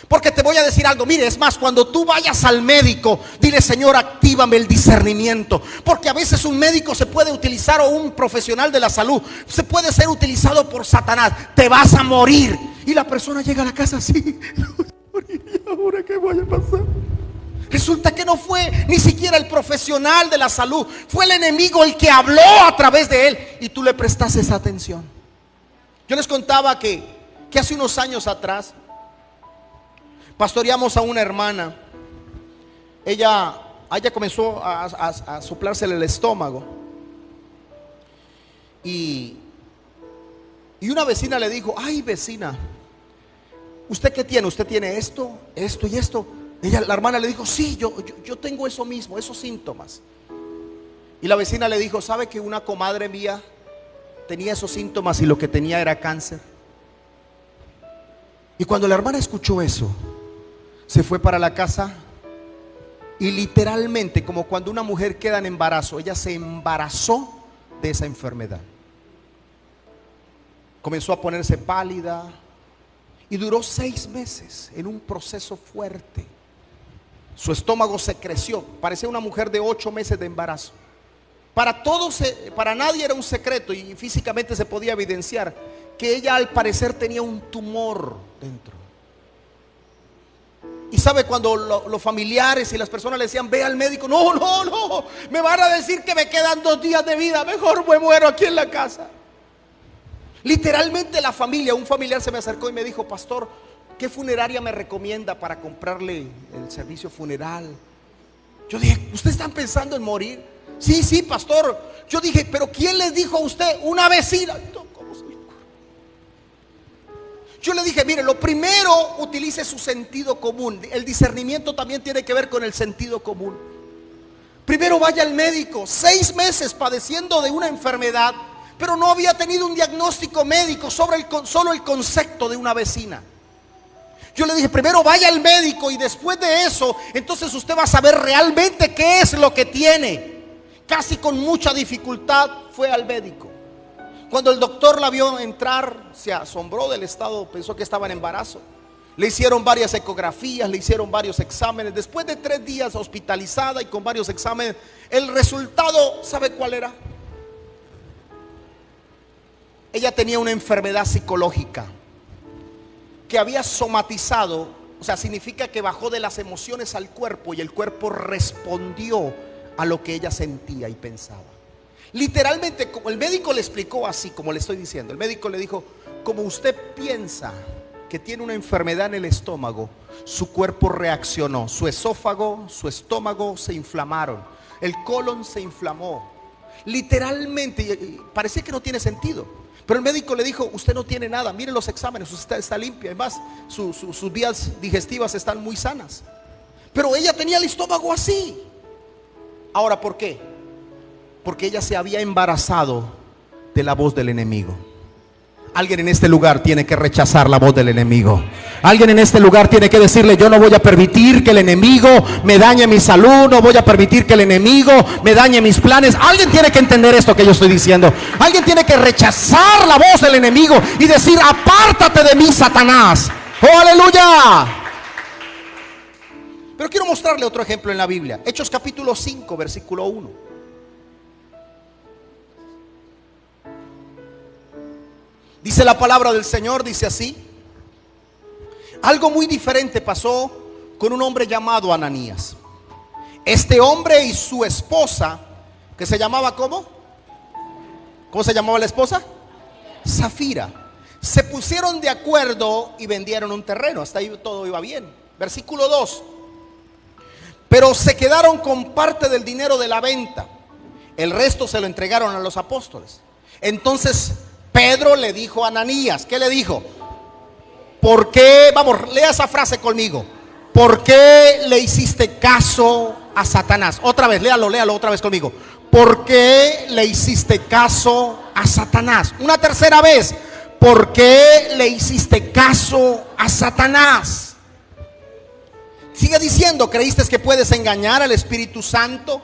Porque te voy a decir algo, mire, es más, cuando tú vayas al médico, dile, Señor, actívame el discernimiento. Porque a veces un médico se puede utilizar, o un profesional de la salud se puede ser utilizado por Satanás. Te vas a morir. Y la persona llega a la casa así, ¿y ahora qué vaya a pasar? Resulta que no fue ni siquiera el profesional de la salud, fue el enemigo el que habló a través de él, y tú le prestaste esa atención. Yo les contaba que hace unos años atrás pastoreamos a una hermana. Ella comenzó a soplársele el estómago. Y una vecina le dijo, ay vecina, ¿usted qué tiene? ¿Usted tiene esto, esto y esto? La hermana le dijo, sí, yo tengo eso mismo, esos síntomas. Y la vecina le dijo, ¿sabe que una comadre mía tenía esos síntomas y lo que tenía era cáncer? Y cuando la hermana escuchó eso, se fue para la casa y literalmente, como cuando una mujer queda en embarazo, ella se embarazó de esa enfermedad. Comenzó a ponerse pálida y duró 6 meses en un proceso fuerte. Su estómago se creció, parecía una mujer de 8 meses de embarazo. Para nadie era un secreto, y físicamente se podía evidenciar que ella al parecer tenía un tumor dentro. Y sabe, cuando los familiares y las personas le decían, ve al médico, no, me van a decir que me quedan 2 días de vida, mejor me muero aquí en la casa. Literalmente la familia, un familiar se me acercó y me dijo, pastor, ¿qué funeraria me recomienda para comprarle el servicio funeral? Yo dije, ¿ustedes están pensando en morir? Sí, pastor. Yo dije, pero ¿quién les dijo a usted? Una vecina. Yo le dije, mire, lo primero, utilice su sentido común. El discernimiento también tiene que ver con el sentido común. Primero vaya al médico. 6 meses padeciendo de una enfermedad, pero no había tenido un diagnóstico médico sobre solo el concepto de una vecina. Yo le dije, primero vaya al médico, y después de eso, entonces usted va a saber realmente qué es lo que tiene. Casi con mucha dificultad fue al médico. Cuando el doctor la vio entrar, se asombró del estado, pensó que estaba en embarazo. Le hicieron varias ecografías, le hicieron varios exámenes. Después de 3 días hospitalizada y con varios exámenes, el resultado, ¿sabe cuál era? Ella tenía una enfermedad psicológica que había somatizado, o sea, significa que bajó de las emociones al cuerpo, y el cuerpo respondió a lo que ella sentía y pensaba. Literalmente, como el médico le explicó así, como le estoy diciendo, el médico le dijo, como usted piensa que tiene una enfermedad en el estómago, su cuerpo reaccionó, su esófago, su estómago se inflamaron, el colon se inflamó. Literalmente, parecía que no tiene sentido, pero el médico le dijo, usted no tiene nada, mire los exámenes, usted está limpia, además sus vías digestivas están muy sanas. Pero ella tenía el estómago así. Ahora, ¿por qué? Porque ella se había embarazado de la voz del enemigo. Alguien en este lugar tiene que rechazar la voz del enemigo. Alguien en este lugar tiene que decirle, yo no voy a permitir que el enemigo me dañe mi salud, no voy a permitir que el enemigo me dañe mis planes. Alguien tiene que entender esto que yo estoy diciendo. Alguien tiene que rechazar la voz del enemigo y decir, apártate de mí, Satanás. ¡Oh, aleluya! Pero quiero mostrarle otro ejemplo en la Biblia. Hechos capítulo 5, versículo 1. Dice la palabra del Señor, dice así: algo muy diferente pasó con un hombre llamado Ananías. Este hombre y su esposa, que se llamaba ¿cómo? ¿Cómo se llamaba la esposa? Zafira. Se pusieron de acuerdo y vendieron un terreno. Hasta ahí todo iba bien. Versículo 2. Pero se quedaron con parte del dinero de la venta. El resto se lo entregaron a los apóstoles. Entonces Pedro le dijo a Ananías, ¿qué le dijo? ¿Por qué? Vamos, lea esa frase conmigo. ¿Por qué le hiciste caso a Satanás? Otra vez, léalo otra vez conmigo. ¿Por qué le hiciste caso a Satanás? Una tercera vez. ¿Por qué le hiciste caso a Satanás? Sigue diciendo, ¿creíste que puedes engañar al Espíritu Santo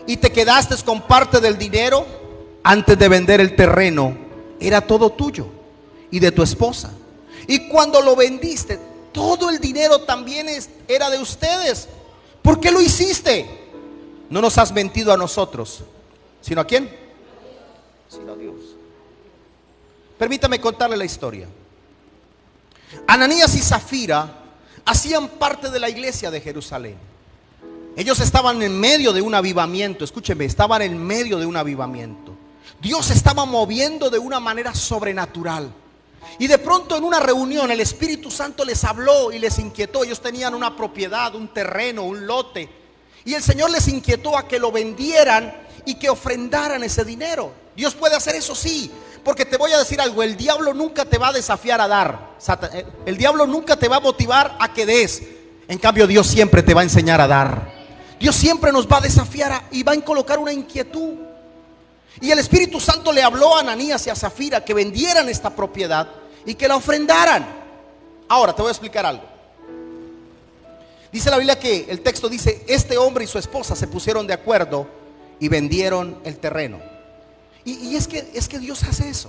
y te quedaste con parte del dinero? Antes de vender el terreno, era todo tuyo y de tu esposa. Y cuando lo vendiste, todo el dinero también era de ustedes. ¿Por qué lo hiciste? No nos has mentido a nosotros, sino a quién, sino a Dios. Permítame contarle la historia. Ananías y Zafira hacían parte de la iglesia de Jerusalén. Ellos estaban en medio de un avivamiento. Escúcheme, estaban en medio de un avivamiento. Dios estaba moviendo de una manera sobrenatural. Y de pronto en una reunión el Espíritu Santo les habló y les inquietó. Ellos tenían una propiedad, un terreno, un lote. Y el Señor les inquietó a que lo vendieran y que ofrendaran ese dinero. Dios puede hacer eso, sí. Porque te voy a decir algo, el diablo nunca te va a desafiar a dar. El diablo nunca te va a motivar a que des. En cambio, Dios siempre te va a enseñar a dar. Dios siempre nos va a desafiar y va a colocar una inquietud. Y el Espíritu Santo le habló a Ananías y a Zafira que vendieran esta propiedad y que la ofrendaran. Ahora te voy a explicar algo. Dice la Biblia que el texto dice, este hombre y su esposa se pusieron de acuerdo y vendieron el terreno. Y es que Dios hace eso.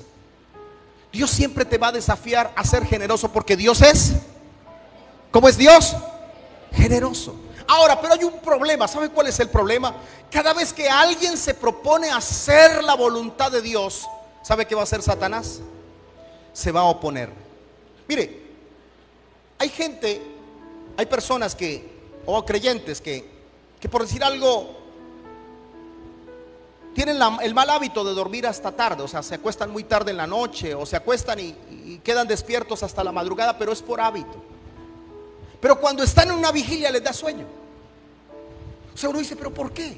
Dios siempre te va a desafiar a ser generoso, porque Dios es, ¿cómo es Dios? Generoso. Ahora, pero hay un problema. ¿Sabe cuál es el problema? Cada vez que alguien se propone hacer la voluntad de Dios, ¿sabe qué va a hacer Satanás? Se va a oponer. Mire, hay gente, hay personas o creyentes que por decir algo, tienen el mal hábito de dormir hasta tarde. O sea, se acuestan muy tarde en la noche, o se acuestan y quedan despiertos hasta la madrugada, pero es por hábito. Pero cuando están en una vigilia les da sueño. O sea, uno dice, ¿pero por qué?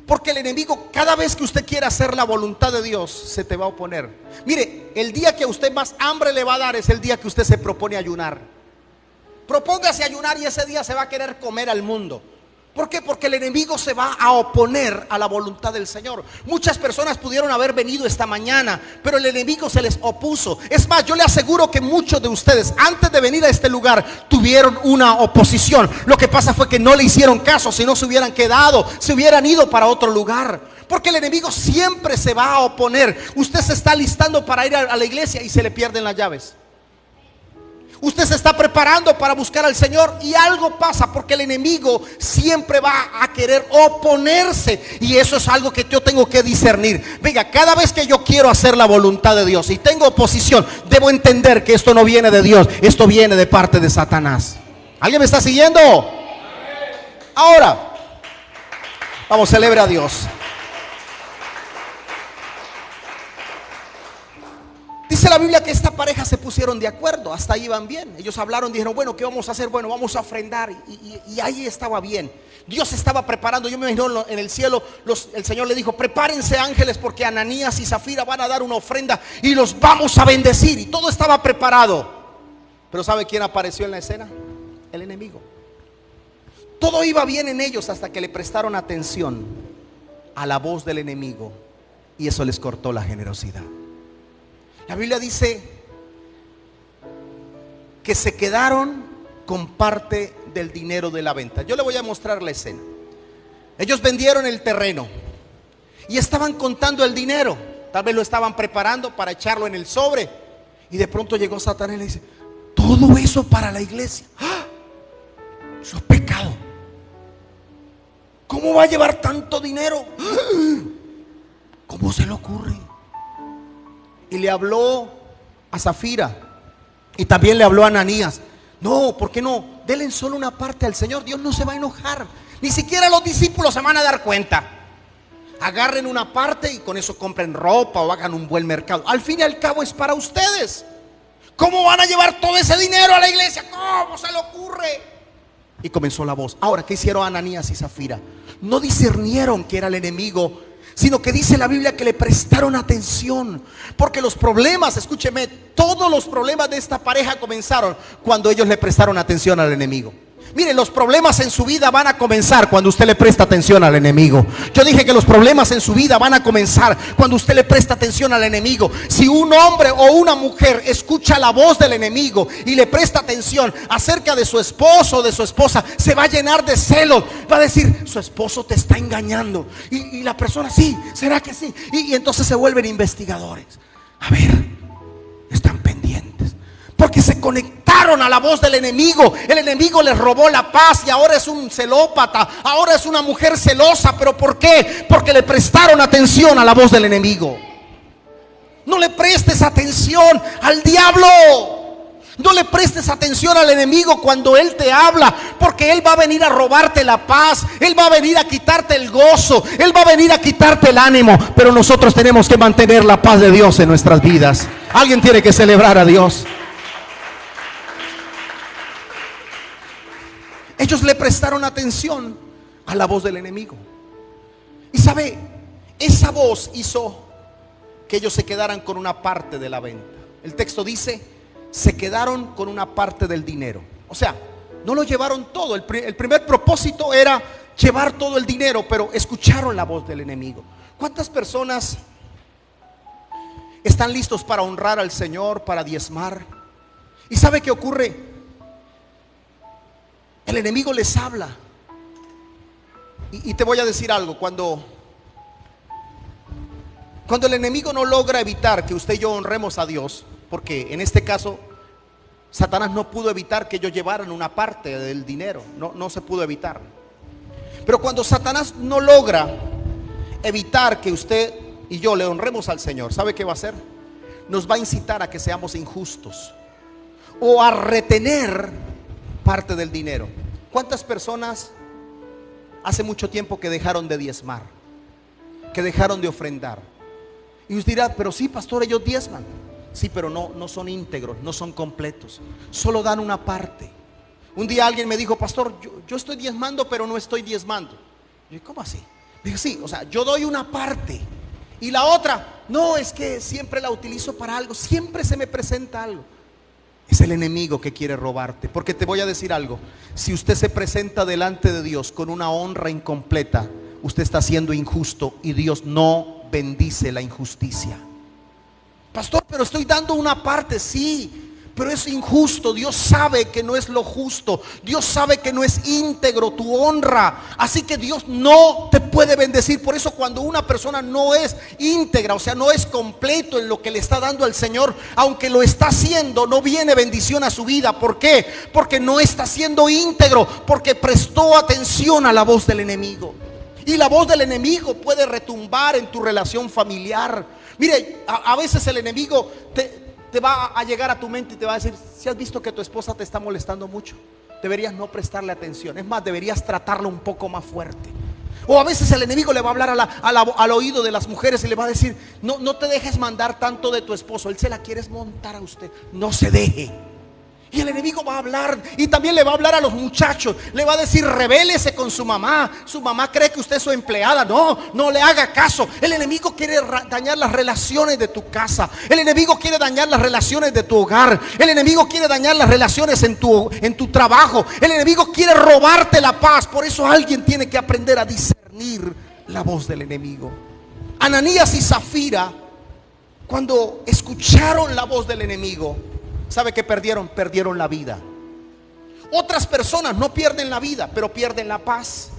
Porque el enemigo, cada vez que usted quiera hacer la voluntad de Dios, se te va a oponer. Mire, el día que a usted más hambre le va a dar es el día que usted se propone ayunar. Propóngase ayunar y ese día se va a querer comer al mundo. ¿Por qué? Porque el enemigo se va a oponer a la voluntad del Señor. Muchas personas pudieron haber venido esta mañana, pero el enemigo se les opuso. Es más, yo le aseguro que muchos de ustedes antes de venir a este lugar tuvieron una oposición. Lo que pasa fue que no le hicieron caso. Si no, se hubieran quedado, se hubieran ido para otro lugar. Porque el enemigo siempre se va a oponer. Usted se está listando para ir a la iglesia y se le pierden las llaves. Usted se está preparando para buscar al Señor y algo pasa, porque el enemigo siempre va a querer oponerse. Y eso es algo que yo tengo que discernir. Venga, cada vez que yo quiero hacer la voluntad de Dios y tengo oposición, debo entender que esto no viene de Dios, esto viene de parte de Satanás. ¿Alguien me está siguiendo? Ahora, vamos, celebre a Dios. Dice la Biblia que esta pareja se pusieron de acuerdo, hasta ahí iban bien. Ellos hablaron, dijeron, bueno, ¿qué vamos a hacer? Bueno, vamos a ofrendar. Y ahí estaba bien. Dios estaba preparando. Yo me imagino en el cielo, el Señor le dijo, prepárense ángeles, porque Ananías y Zafira van a dar una ofrenda y los vamos a bendecir. Y todo estaba preparado. Pero ¿sabe quién apareció en la escena? El enemigo. Todo iba bien en ellos hasta que le prestaron atención a la voz del enemigo, y eso les cortó la generosidad. La Biblia dice que se quedaron con parte del dinero de la venta. Yo le voy a mostrar la escena. Ellos vendieron el terreno y estaban contando el dinero. Tal vez lo estaban preparando para echarlo en el sobre. Y de pronto llegó Satanás y le dice, todo eso para la iglesia. ¡Ah! Eso es pecado. ¿Cómo va a llevar tanto dinero? ¡Ah! ¿Cómo se le ocurre? Y le habló a Zafira y también le habló a Ananías. No, ¿por qué no? Denle solo una parte al Señor. Dios no se va a enojar. Ni siquiera los discípulos se van a dar cuenta. Agarren una parte y con eso compren ropa o hagan un buen mercado. Al fin y al cabo es para ustedes. ¿Cómo van a llevar todo ese dinero a la iglesia? ¿Cómo se le ocurre? Y comenzó la voz. Ahora, ¿qué hicieron Ananías y Zafira? No discernieron que era el enemigo, sino que dice la Biblia que le prestaron atención. Porque los problemas, escúcheme, todos los problemas de esta pareja comenzaron cuando ellos le prestaron atención al enemigo. Mire, los problemas en su vida van a comenzar cuando usted le presta atención al enemigo. Yo dije que los problemas en su vida van a comenzar cuando usted le presta atención al enemigo. Si un hombre o una mujer escucha la voz del enemigo y le presta atención acerca de su esposo o de su esposa, se va a llenar de celos. Va a decir, su esposo te está engañando. Y la persona, sí, ¿será que sí? Y entonces se vuelven investigadores. A ver, están pendientes, porque se conectaron a la voz del enemigo. El enemigo les robó la paz y ahora es un celópata, ahora es una mujer celosa. ¿Pero por qué? Porque le prestaron atención a la voz del enemigo. No le prestes atención al diablo. No le prestes atención al enemigo cuando él te habla, porque él va a venir a robarte la paz, él va a venir a quitarte el gozo, él va a venir a quitarte el ánimo. Pero nosotros tenemos que mantener la paz de Dios en nuestras vidas. Alguien tiene que celebrar a Dios. Ellos le prestaron atención a la voz del enemigo. Y sabe, esa voz hizo que ellos se quedaran con una parte de la venta. El texto dice, se quedaron con una parte del dinero. O sea, no lo llevaron todo. El primer propósito era llevar todo el dinero, pero escucharon la voz del enemigo. ¿Cuántas personas están listos para honrar al Señor, para diezmar? ¿Y sabe qué ocurre? El enemigo les habla. Y te voy a decir algo. Cuando el enemigo no logra evitar que usted y yo honremos a Dios, porque en este caso Satanás no pudo evitar que ellos llevaran una parte del dinero, no se pudo evitar. Pero cuando Satanás no logra evitar que usted y yo le honremos al Señor, ¿sabe qué va a hacer? Nos va a incitar a que seamos injustos o a retener parte del dinero. ¿Cuántas personas hace mucho tiempo que dejaron de diezmar, que dejaron de ofrendar? Y usted dirá, pero sí, pastor, ellos diezman. Sí, pero no son íntegros, no son completos, solo dan una parte. Un día alguien me dijo, pastor, yo estoy diezmando, pero no estoy diezmando. Y yo, ¿cómo así? Dije, sí, o sea, yo doy una parte y la otra, no, es que siempre la utilizo para algo, siempre se me presenta algo. Es el enemigo que quiere robarte. Porque te voy a decir algo, si usted se presenta delante de Dios con una honra incompleta, usted está siendo injusto y Dios no bendice la injusticia. Pastor, pero estoy dando una parte, sí, pero es injusto. Dios sabe que no es lo justo. Dios sabe que no es íntegro tu honra. Así que Dios no te puede bendecir. Por eso cuando una persona no es íntegra, o sea, no es completo en lo que le está dando al Señor, aunque lo está haciendo, no viene bendición a su vida. ¿Por qué? Porque no está siendo íntegro, porque prestó atención a la voz del enemigo. Y la voz del enemigo puede retumbar en tu relación familiar. Mire, a veces el enemigo te va a llegar a tu mente y te va a decir, si has visto que tu esposa te está molestando mucho, deberías no prestarle atención. Es más, deberías tratarla un poco más fuerte. O a veces el enemigo le va a hablar al oído de las mujeres y le va a decir, no te dejes mandar tanto de tu esposo, él se la quiere montar a usted, no se deje. Y el enemigo va a hablar, y también le va a hablar a los muchachos. Le va a decir, rebélese con su mamá. Su mamá cree que usted es su empleada. No le haga caso. El enemigo quiere dañar las relaciones de tu casa. El enemigo quiere dañar las relaciones de tu hogar. El enemigo quiere dañar las relaciones en tu trabajo. El enemigo quiere robarte la paz. Por eso alguien tiene que aprender a discernir la voz del enemigo. Ananías y Zafira, cuando escucharon la voz del enemigo, ¿sabe qué perdieron? Perdieron la vida. Otras personas no pierden la vida, pero pierden la paz.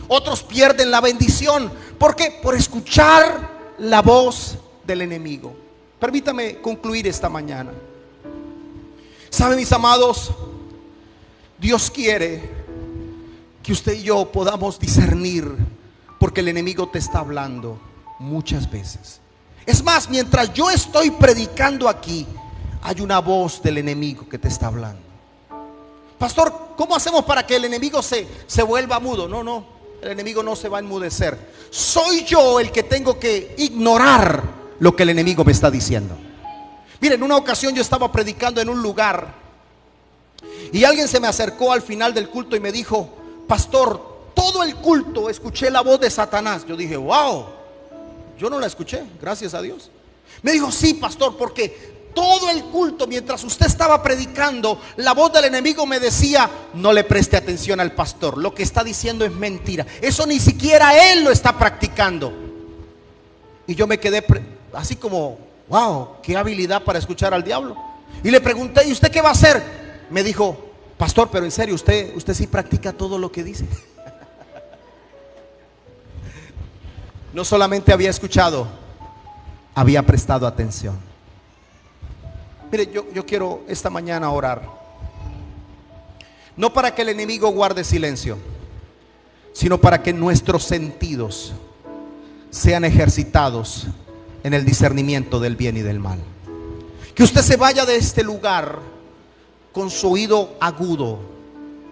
Otros pierden la bendición. ¿Por qué? Por escuchar la voz del enemigo. Permítame concluir esta mañana. ¿Sabe, mis amados? Dios quiere que usted y yo podamos discernir, porque el enemigo te está hablando muchas veces. Es más, mientras yo estoy predicando aquí, hay una voz del enemigo que te está hablando. Pastor, ¿cómo hacemos para que el enemigo se vuelva mudo? No, el enemigo no se va a enmudecer. Soy yo el que tengo que ignorar lo que el enemigo me está diciendo. Miren, en una ocasión yo estaba predicando en un lugar y alguien se me acercó al final del culto y me dijo: pastor, todo el culto escuché la voz de Satanás. Yo dije: wow, yo no la escuché, gracias a Dios. Me dijo: sí, pastor, porque todo el culto, mientras usted estaba predicando, la voz del enemigo me decía: no le preste atención al pastor, lo que está diciendo es mentira, eso ni siquiera él lo está practicando. Y yo me quedé así como: wow, qué habilidad para escuchar al diablo. Y le pregunté: ¿y usted qué va a hacer? Me dijo: pastor, pero en serio, usted sí practica todo lo que dice. No solamente había escuchado, había prestado atención. Mire, yo quiero esta mañana orar, no para que el enemigo guarde silencio, sino para que nuestros sentidos sean ejercitados en el discernimiento del bien y del mal. Que usted se vaya de este lugar con su oído agudo,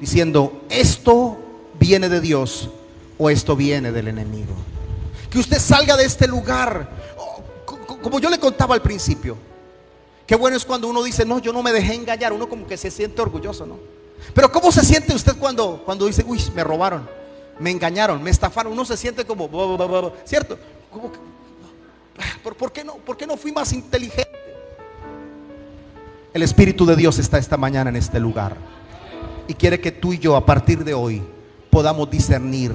diciendo: esto viene de Dios o esto viene del enemigo. Que usted salga de este lugar, como yo le contaba al principio. Qué bueno es cuando uno dice: no, yo no me dejé engañar. Uno como que se siente orgulloso, ¿no? Pero ¿cómo se siente usted cuando dice: uy, me robaron, me engañaron, me estafaron? Uno se siente como, ¿cierto? Como que, ¿por qué no fui más inteligente? El Espíritu de Dios está esta mañana en este lugar y quiere que tú y yo, a partir de hoy, podamos discernir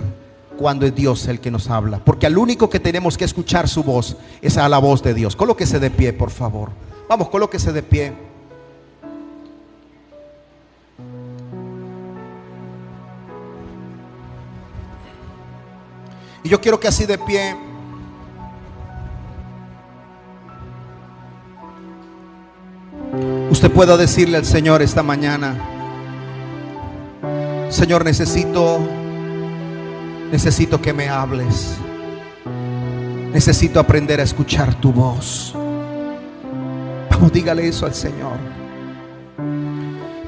cuando es Dios el que nos habla, porque al único que tenemos que escuchar su voz es a la voz de Dios. Colóquese de pie, por favor. Vamos, colóquese de pie. Y yo quiero que así de pie usted pueda decirle al Señor esta mañana: Señor, necesito que me hables. Necesito aprender a escuchar tu voz. Vamos, dígale eso al Señor.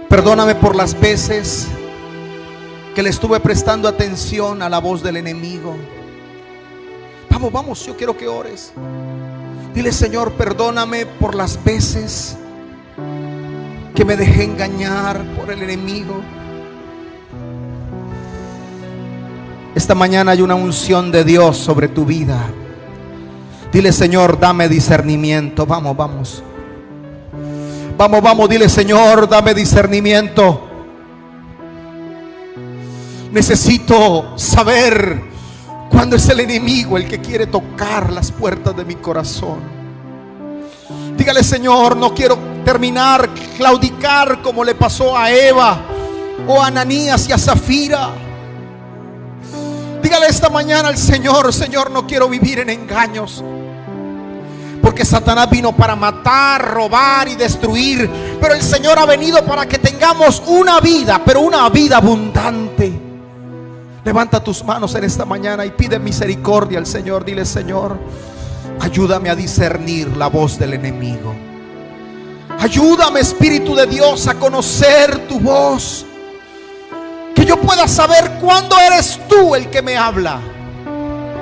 Perdóname por las veces que le estuve prestando atención a la voz del enemigo. Vamos, yo quiero que ores. Dile: Señor, perdóname por las veces que me dejé engañar por el enemigo. Esta mañana hay una unción de Dios sobre tu vida. Dile: Señor, dame discernimiento. Vamos, dile: Señor, dame discernimiento. Necesito saber cuándo es el enemigo el que quiere tocar las puertas de mi corazón. Dígale: Señor, no quiero terminar, claudicar como le pasó a Eva o a Ananías y a Zafira. Dígale esta mañana al Señor: Señor, no quiero vivir en engaños, porque Satanás vino para matar, robar y destruir, pero el Señor ha venido para que tengamos una vida, pero una vida abundante. Levanta tus manos en esta mañana y pide misericordia al Señor. Dile: Señor, ayúdame a discernir la voz del enemigo. Ayúdame, Espíritu de Dios, a conocer tu voz. Que yo pueda saber cuándo eres tú el que me habla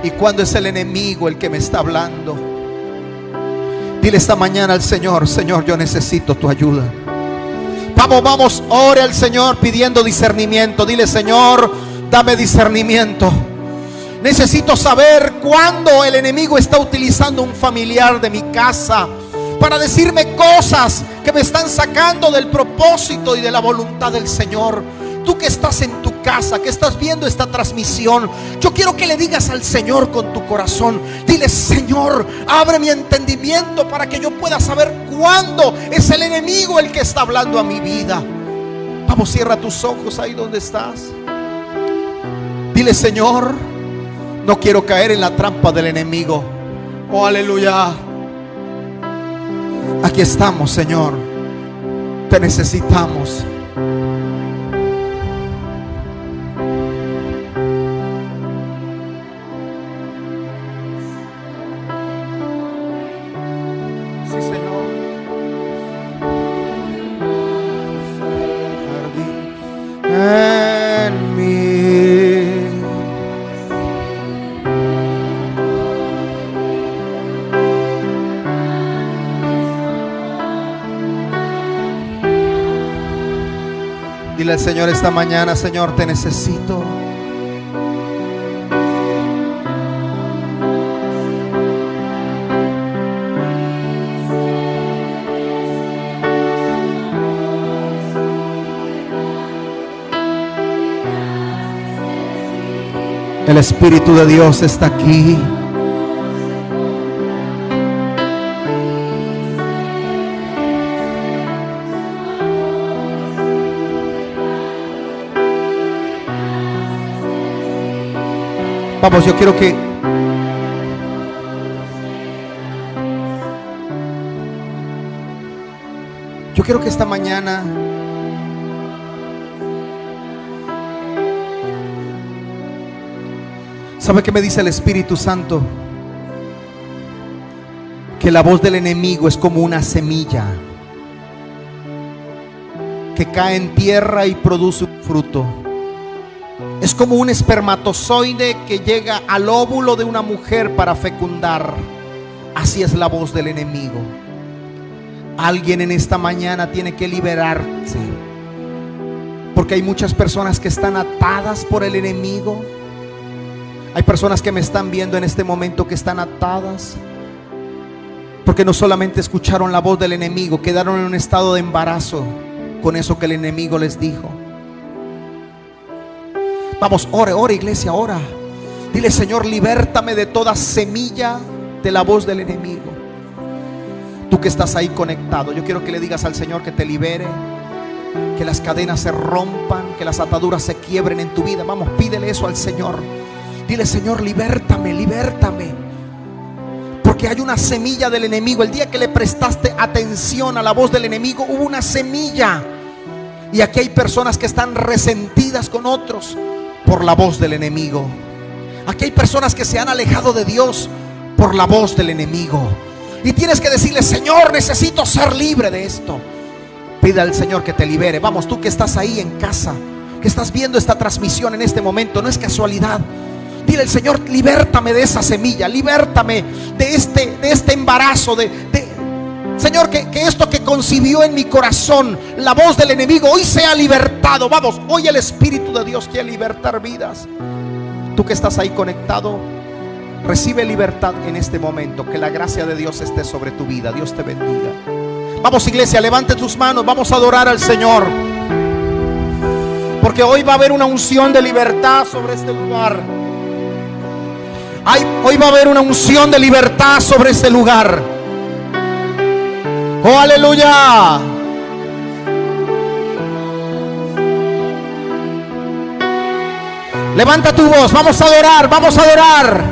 y cuándo es el enemigo el que me está hablando. Dile esta mañana al Señor: Señor, yo necesito tu ayuda. Vamos, ore al Señor pidiendo discernimiento. Dile: Señor, dame discernimiento. Necesito saber cuándo el enemigo está utilizando un familiar de mi casa para decirme cosas que me están sacando del propósito y de la voluntad del Señor. Tú que estás en tu casa, que estás viendo esta transmisión, yo quiero que le digas al Señor con tu corazón. Dile: Señor, abre mi entendimiento para que yo pueda saber cuándo es el enemigo el que está hablando a mi vida. Vamos, cierra tus ojos ahí donde estás. Dile: Señor, no quiero caer en la trampa del enemigo. Oh, aleluya. Aquí estamos, Señor. Te necesitamos. Dile al Señor esta mañana: Señor, te necesito. El Espíritu de Dios está aquí. Vamos, yo quiero que esta mañana ¿sabe qué me dice el Espíritu Santo? Que la voz del enemigo es como una semilla que cae en tierra y produce un fruto. Es como un espermatozoide que llega al óvulo de una mujer para fecundar. Así es la voz del enemigo. Alguien en esta mañana tiene que liberarse, porque hay muchas personas que están atadas por el enemigo. Hay personas que me están viendo en este momento que están atadas porque no solamente escucharon la voz del enemigo, quedaron en un estado de embarazo con eso que el enemigo les dijo. Vamos, ore, ore, iglesia, ora. Dile: Señor, libértame de toda semilla de la voz del enemigo. Tú que estás ahí conectado, yo quiero que le digas al Señor que te libere, que las cadenas se rompan, que las ataduras se quiebren en tu vida. Vamos, pídele eso al Señor. Dile: Señor, libértame, libértame. Porque hay una semilla del enemigo. El día que le prestaste atención a la voz del enemigo, hubo una semilla. Y aquí hay personas que están resentidas con otros por la voz del enemigo. Aquí hay personas que se han alejado de Dios por la voz del enemigo. Y tienes que decirle: Señor, necesito ser libre de esto. Pide al Señor que te libere. Vamos, tú que estás ahí en casa, que estás viendo esta transmisión en este momento, no es casualidad. Dile al Señor: libértame de esa semilla, libértame de este embarazo, Señor, que esto que concibió en mi corazón la voz del enemigo hoy sea libertado. Vamos, hoy el Espíritu de Dios quiere libertar vidas. Tú que estás ahí conectado, recibe libertad en este momento. Que la gracia de Dios esté sobre tu vida. Dios te bendiga. Vamos, iglesia, levante tus manos. Vamos a adorar al Señor, porque hoy va a haber una unción de libertad sobre este lugar. Hoy va a haber una unción de libertad sobre este lugar. Oh, aleluya. Levanta tu voz, vamos a adorar, vamos a adorar.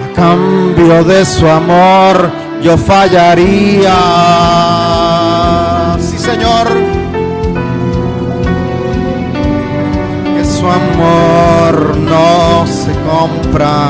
A cambio de su amor yo fallaría. Sí, Señor. Que su amor no se compra.